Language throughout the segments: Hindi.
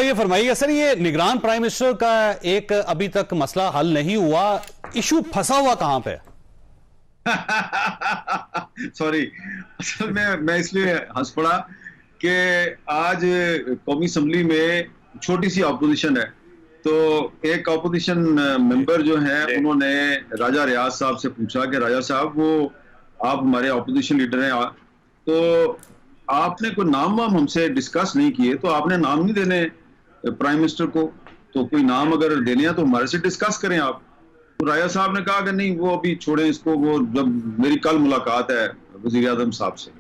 ये फरमाइएगा सर, ये निगरान प्राइम मिनिस्टर का एक अभी तक मसला हल नहीं हुआ, इशू फंसा हुआ कहां पे? सॉरी, असल में मैं इसलिए हंस पड़ा कि आज कौमी असम्बली में छोटी सी ऑपोजिशन है, तो एक ऑपोजिशन मेंबर जो है उन्होंने राजा रियाज साहब से पूछा कि राजा साहब, वो आप हमारे ऑपोजिशन लीडर हैं, तो आपने कोई नाम वाम हमसे डिस्कस नहीं किए, तो आपने नाम नहीं देने प्राइम मिनिस्टर को, तो कोई नाम अगर देने हैं तो हमारे से डिस्कस करें आप। तो राजा साहब ने कहा कि नहीं, वो अभी छोड़ें इसको, वो जब मेरी कल मुलाकात है वजीर आजम साहब से।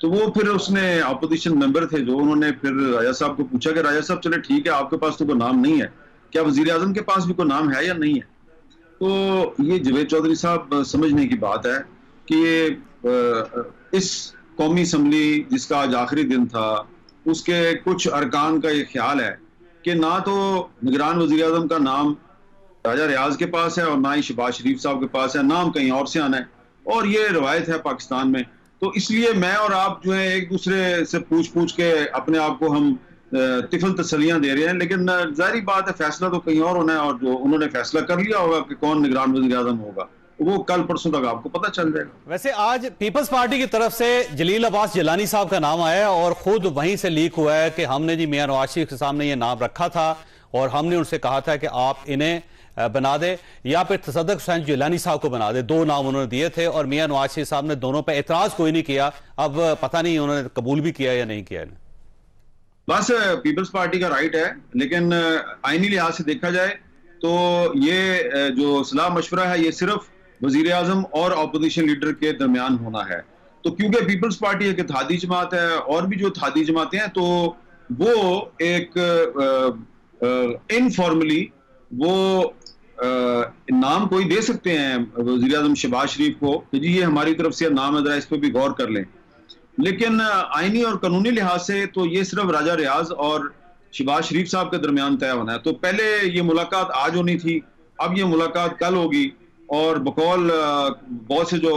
तो वो फिर उसने ऑपोजिशन मेंबर थे जो, उन्होंने फिर राजा साहब को पूछा कि राजा साहब चले ठीक है, आपके पास तो कोई नाम नहीं है, क्या वजीर आजम के पास भी कोई नाम है या नहीं है? तो ये जावेद चौधरी साहब समझने की बात है कि इस कौमी असम्बली जिसका आज आखिरी दिन था, उसके कुछ अरकान का ये ख्याल है कि ना तो निगरान वजीर आजम का नाम राजा रियाज के पास है और ना ही शहबाज शरीफ साहब के पास है, नाम कहीं और से आना है, और ये रवायत है पाकिस्तान में। तो इसलिए मैं और आप जो है एक दूसरे से पूछ पूछ के अपने आप को हम तिफल तसलियां दे रहे हैं, लेकिन जाहिर बात है फैसला तो कहीं और होना है, और जो उन्होंने फैसला कर लिया होगा कि कौन निगरान वजीर आजम होगा, वो कल परसों तक आपको पता चल जाएगा। वैसे आज पीपल्स पार्टी की तरफ से जलील अब्बास जिलानी साहब का नाम आया और खुद वहीं से लीक हुआ है कि हमने जी मियां नवाज शरीफ के सामने ये नाम रखा था और हमने उनसे कहा था कि आप इन्हें बना दे या फिर तसद्दुक़ हुसैन जिलानी साहब को बना दे। दो नाम उन्होंने दिए थे और मियां नवाज शरीफ साहब ने दोनों पर एतराज कोई नहीं किया। अब पता नहीं उन्होंने कबूल भी किया या नहीं किया। बस पीपल्स पार्टी का राइट है, लेकिन आईनी लिहाज से देखा जाए तो ये जो सलाह मशवरा है ये सिर्फ वजीर आजम और अपोजिशन लीडर के दरमियान होना है। तो क्योंकि पीपल्स पार्टी एक इत्तेहादी जमात है और भी जो इत्तेहादी जमातें हैं, तो वो एक इनफॉर्मली वो नाम कोई दे सकते हैं वजीर आजम शहबाज शरीफ को कि जी ये हमारी तरफ से नाम है, जरा इस पर भी गौर कर लें। लेकिन आईनी और कानूनी लिहाज से तो ये सिर्फ राजा रियाज और शहबाज शरीफ साहब के दरमियान तय होना है। तो पहले ये मुलाकात आज होनी थी, अब ये मुलाकात कल होगी, और बकौल बहुत से जो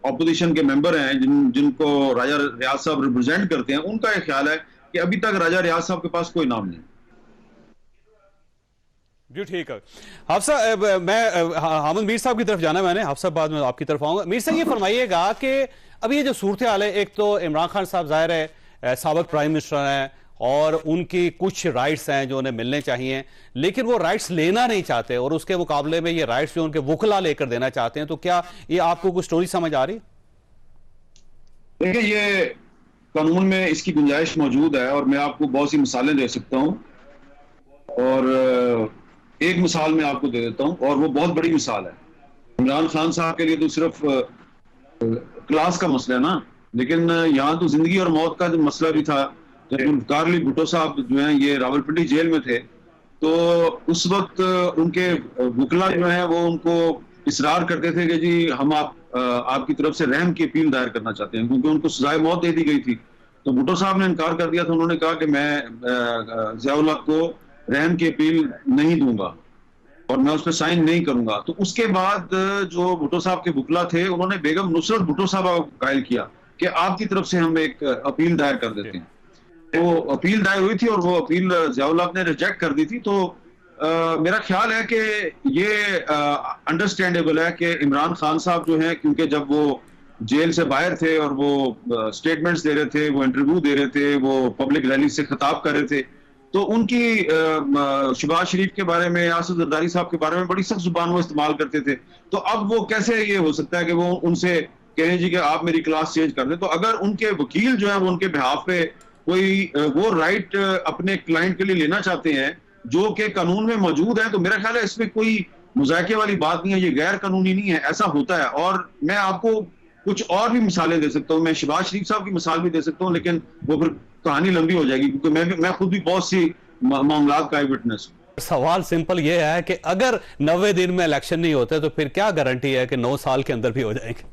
ऑपोजिशन के मेंबर हैं जिनको राजा रियाज साहब रिप्रेजेंट करते हैं, उनका ये ख्याल है कि अभी तक राजा रियाज साहब के पास कोई नाम नहीं। जी ठीक है हाफसा, मैं हामिद मीर साहब की तरफ जाना है मैंने, हाफसा बाद में आपकी तरफ आऊंगा। मीर साहब ये फरमाइएगा कि अभी ये जो सूरत हाल है, एक तो इमरान खान साहब जाहिर है साबिक प्राइम मिनिस्टर हैं और उनकी कुछ राइट्स हैं जो उन्हें मिलने चाहिए, लेकिन वो राइट्स लेना नहीं चाहते और उसके मुकाबले में ये राइट्स जो उनके वकला लेकर देना चाहते हैं। तो क्या ये आपको कुछ स्टोरी समझ आ रही? देखिए, ये कानून में इसकी गुंजाइश मौजूद है और मैं आपको बहुत सी मिसालें दे सकता हूँ, और एक मिसाल मैं आपको दे देता हूँ और वो बहुत बड़ी मिसाल है। इमरान खान साहब के लिए तो सिर्फ क्लास का मसला है ना, लेकिन यहाँ तो जिंदगी और मौत का जो मसला भी था। जब जुल्फ़िकार अली भुट्टो साहब जो हैं ये रावलपिंडी जेल में थे, तो उस वक्त उनके वकला जो हैं वो उनको इसरार करते थे कि जी हम आपकी तरफ से रहम की अपील दायर करना चाहते हैं, क्योंकि उनको सजाए मौत दे दी गई थी। तो भुट्टो साहब ने इनकार कर दिया था। उन्होंने कहा कि मैं ज़ियाउल हक को रहम की अपील नहीं दूंगा और मैं उस पर साइन नहीं करूंगा। तो उसके बाद जो भुट्टो साहब के वकला थे उन्होंने बेगम नुसरत भुट्टो साहब को कायल किया कि आपकी तरफ से हम एक अपील दायर कर देते हैं। वो अपील दायर हुई थी और वो अपील ज़ियाउल हक ने रिजेक्ट कर दी थी। तो मेरा ख्याल है कि ये अंडरस्टैंडेबल है कि इमरान खान साहब जो हैं, क्योंकि जब वो जेल से बाहर थे और वो स्टेटमेंट्स दे रहे थे, वो इंटरव्यू दे रहे थे, वो पब्लिक रैली से खिताब कर रहे थे, तो उनकी शहबाज शरीफ के बारे में, आसिफ जरदारी साहब के बारे में बड़ी सख्त जुबान वो इस्तेमाल करते थे। तो अब वो कैसे ये हो सकता है कि वो उनसे कहें जी कि आप मेरी क्लास चेंज कर दें? तो अगर उनके वकील जो है वो उनके बिहाफ पे कोई वो राइट अपने क्लाइंट के लिए लेना चाहते हैं जो कि कानून में मौजूद है, तो मेरा ख्याल है इसमें कोई मुज़ायके वाली बात नहीं है, ये गैर कानूनी नहीं है, ऐसा होता है। और मैं आपको कुछ और भी मिसालें दे सकता हूँ, मैं शहबाज शरीफ साहब की मिसाल भी दे सकता हूँ, लेकिन वो फिर कहानी लंबी हो जाएगी, क्योंकि मैं खुद भी बहुत सी मामलात का विटनेस हूं। सवाल सिंपल ये है कि अगर 90 दिन में इलेक्शन नहीं होते तो फिर क्या गारंटी है कि 9 साल के अंदर भी हो जाएंगे?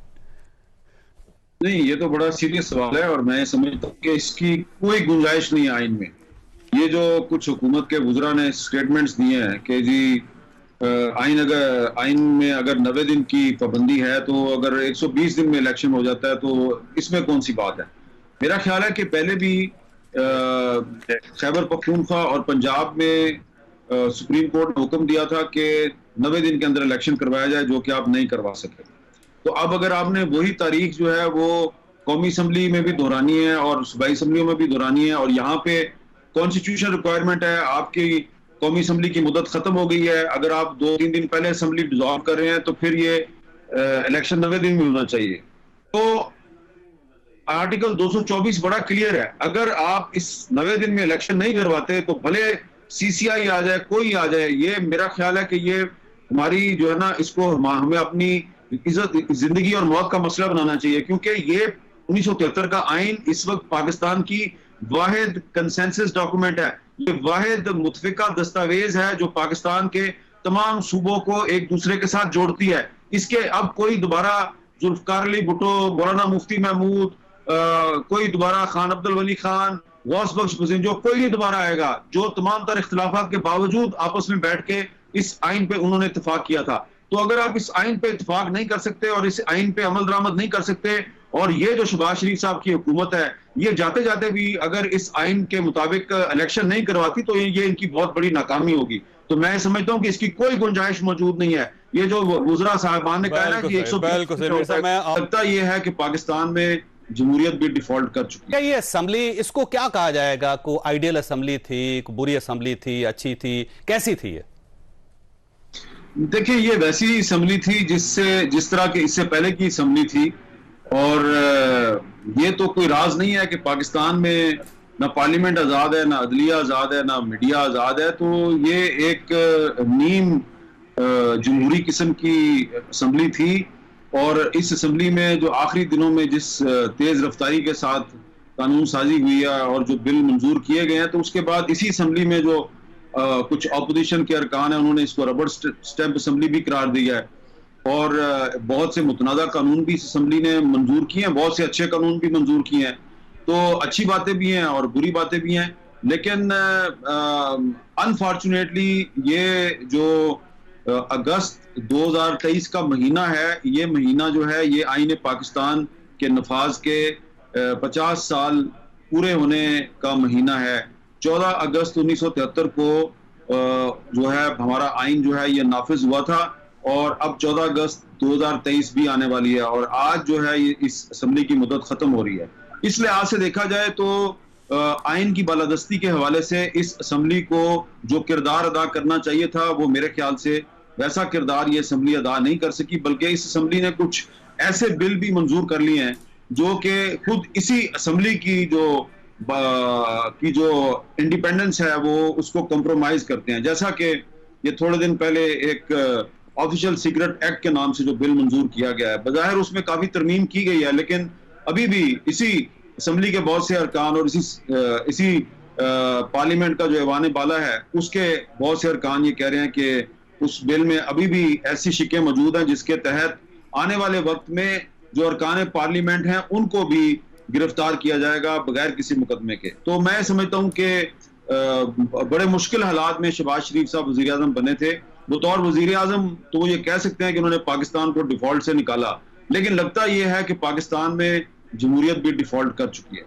नहीं, ये तो बड़ा सीरियस सवाल है और मैं समझता हूँ कि इसकी कोई गुंजाइश नहीं है आइन में। ये जो कुछ हुकूमत के वुज़रा ने स्टेटमेंट्स दिए हैं कि जी आइन में अगर 90 दिन की पाबंदी है, तो अगर 120 दिन में इलेक्शन हो जाता है तो इसमें कौन सी बात है? मेरा ख्याल है कि पहले भी खैबर पख्तूनख्वा और पंजाब में सुप्रीम कोर्ट ने हुक्म दिया था कि 90 दिन के अंदर इलेक्शन करवाया जाए, जो कि आप नहीं करवा सके। तो अब अगर आपने वही तारीख जो है वो कौमी असम्बली में भी दोहरानी है और सूबाई असम्बलियों में भी दोहरानी है, और यहाँ पे कॉन्स्टिट्यूशन रिक्वायरमेंट है, आपकी कौमी असम्बली की मुद्दत खत्म हो गई है, अगर आप 2-3 दिन पहले असम्बली डिसॉल्व कर रहे हैं तो फिर ये इलेक्शन 90 दिन में होना चाहिए। तो आर्टिकल 224 बड़ा क्लियर है, अगर आप इस 90 दिन में इलेक्शन नहीं करवाते तो भले सीसीआई आ जाए, कोई आ जाए, ये मेरा ख्याल है कि ये हमारी जो है ना, इसको हमें अपनी इज्जत, जिंदगी और मौत का मसला बनाना चाहिए, क्योंकि ये 1973 का आइन इस वक्त पाकिस्तान की वाहिद कंसेंसस डॉक्यूमेंट है, ये वाहिद मुतफिका दस्तावेज है जो पाकिस्तान के तमाम सूबों को एक दूसरे के साथ जोड़ती है। इसके अब कोई दोबारा जुल्फकार अली भुट्टो, मौलाना मुफ्ती महमूद, कोई दोबारा खान अब्दुल वली खान, गौस बख्श जो कोई नहीं दोबारा आएगा, जो तमाम तर इख्तिलाफात के बावजूद आपस में बैठ के इस आइन पे उन्होंने इत्तेफाक किया था। तो अगर आप इस आइन पे इत्तेफाक नहीं कर सकते और इस आइन पे अमल दरामद नहीं कर सकते, और ये जो शहबाज शरीफ साहब की हुकूमत है ये जाते जाते भी अगर इस आइन के मुताबिक इलेक्शन नहीं करवाती तो ये इनकी बहुत बड़ी नाकामी होगी। तो मैं समझता हूँ कि इसकी कोई गुंजाइश मौजूद नहीं है। ये जो वुज़रा साहबान ने कहा ना कि 120 लगता ये है कि पाकिस्तान में जमहूरियत भी डिफॉल्ट कर चुकी है। ये असेंबली, इसको क्या कहा जाएगा? को आइडियल असेंबली थी, को बुरी असेंबली थी, अच्छी थी, कैसी थी ये? देखिए, ये वैसी असेंबली थी जिस तरह के इससे पहले की असेंबली थी, और ये तो कोई राज नहीं है कि पाकिस्तान में ना पार्लियामेंट आज़ाद है, ना अदलिया आज़ाद है, ना मीडिया आज़ाद है। तो ये एक नीम जमहूरी किस्म की असेंबली थी, और इस असेंबली में जो आखिरी दिनों में जिस तेज रफ्तारी के साथ कानून साजी हुई है और जो बिल मंजूर किए गए हैं, तो उसके बाद इसी असेंबली में जो कुछ अपोजिशन के अरकान है उन्होंने इसको रबर स्टैंप असेंबली भी करार दिया है, और बहुत से मुतनाज़ा कानून भी इस असेंबली ने मंजूर किए हैं, बहुत से अच्छे कानून भी मंजूर किए हैं। तो अच्छी बातें भी हैं और बुरी बातें भी हैं, लेकिन अनफॉर्चुनेटली ये जो अगस्त 2023 का महीना है, ये महीना जो है ये आईन पाकिस्तान के नफाज के 50 साल पूरे होने का महीना है। 14 अगस्त 1973 को जो है हमारा आइन जो है ये नाफिज हुआ था, और अब 14 अगस्त 2023 भी आने वाली है, और आज जो है ये इस असेंबली की मुद्दत खत्म हो रही है। इस लिहाज से देखा जाए तो आइन की बालादस्ती के हवाले से इस असेंबली को जो किरदार अदा करना चाहिए था वो मेरे ख्याल से वैसा किरदार ये असेंबली अदा नहीं कर सकी, बल्कि इस असेंबली ने कुछ ऐसे बिल भी मंजूर कर लिए हैं जो कि खुद इसी असेंबली की जो इंडिपेंडेंस है वो उसको कंप्रोमाइज करते हैं। जैसा कि ये थोड़े दिन पहले एक ऑफिशियल सीक्रेट एक्ट के नाम से जो बिल मंजूर किया गया है, बज़ाहिर उसमें काफी तरमीम की गई है, लेकिन अभी भी इसी असेंबली के बहुत से अरकान और इसी पार्लियामेंट का जो ऐवान बाला है उसके बहुत से अरकान ये कह रहे हैं कि उस बिल में अभी भी ऐसी शिकें मौजूद हैं जिसके तहत आने वाले वक्त में जो अरकान पार्लियामेंट हैं उनको भी गिरफ्तार किया जाएगा बगैर किसी मुकदमे के। तो मैं समझता हूं कि बड़े मुश्किल हालात में शहबाज शरीफ साहब वजीर आजम बने थे। बतौर वजीर आजम तो वो ये कह सकते हैं कि उन्होंने पाकिस्तान को डिफॉल्ट से निकाला, लेकिन लगता यह है कि पाकिस्तान में जमहूरियत भी डिफॉल्ट कर चुकी है।